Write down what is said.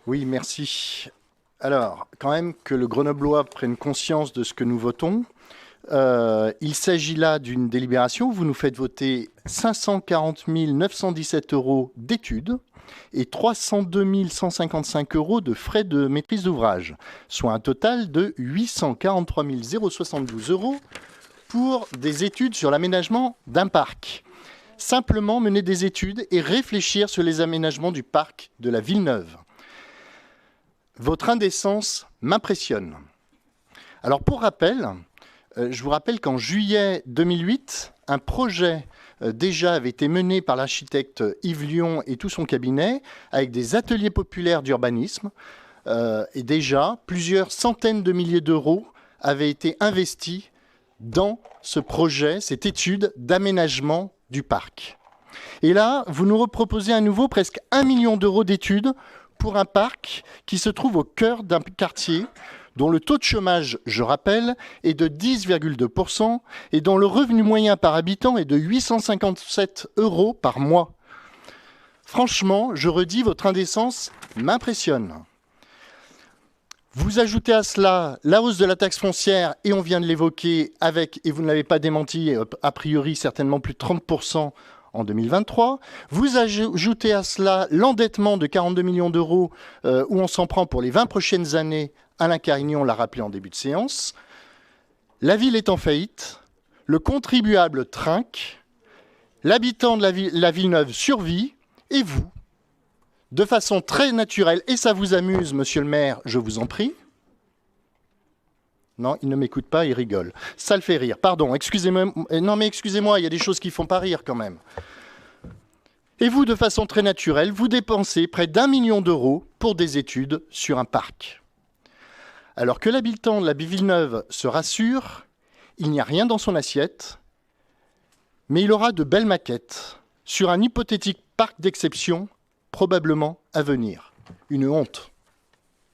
Oui, merci. Alors, quand même que le Grenoblois prenne conscience de ce que nous votons. Il s'agit là d'une délibération où vous nous faites voter 540 917 euros d'études et 302 155 euros de frais de maîtrise d'ouvrage, soit un total de 843 072 euros pour des études sur l'aménagement d'un parc. Simplement mener des études et réfléchir sur les aménagements du parc de la Villeneuve. Votre indécence m'impressionne. Alors pour rappel, je vous rappelle qu'en juillet 2008, un projet déjà avait été mené par l'architecte Yves Lion et tout son cabinet avec des ateliers populaires d'urbanisme. Et déjà, plusieurs centaines de milliers d'euros avaient été investis dans ce projet, cette étude d'aménagement du parc. Et là, vous nous reproposez à nouveau presque 1 million d'euros d'études pour un parc qui se trouve au cœur d'un quartier dont le taux de chômage, je rappelle, est de 10,2% et dont le revenu moyen par habitant est de 857 euros par mois. Franchement, je redis, votre indécence m'impressionne. Vous ajoutez à cela la hausse de la taxe foncière, et on vient de l'évoquer avec, et vous ne l'avez pas démenti, a priori certainement plus de 30% en 2023. Vous ajoutez à cela l'endettement de 42 millions d'euros où on s'en prend pour les 20 prochaines années. Alain Carignon l'a rappelé en début de séance. La ville est en faillite, le contribuable trinque, l'habitant de la Villeneuve survit, et vous, de façon très naturelle, et ça vous amuse, monsieur le maire, je vous en prie. Non, il ne m'écoute pas, il rigole. Ça le fait rire. Pardon, excusez-moi. Non, mais excusez-moi, il y a des choses qui ne font pas rire quand même. Et vous, de façon très naturelle, vous dépensez près d'1 million d'euros pour des études sur un parc. Alors que l'habitant de la Villeneuve se rassure, il n'y a rien dans son assiette, mais il aura de belles maquettes sur un hypothétique parc d'exception, probablement à venir. Une honte.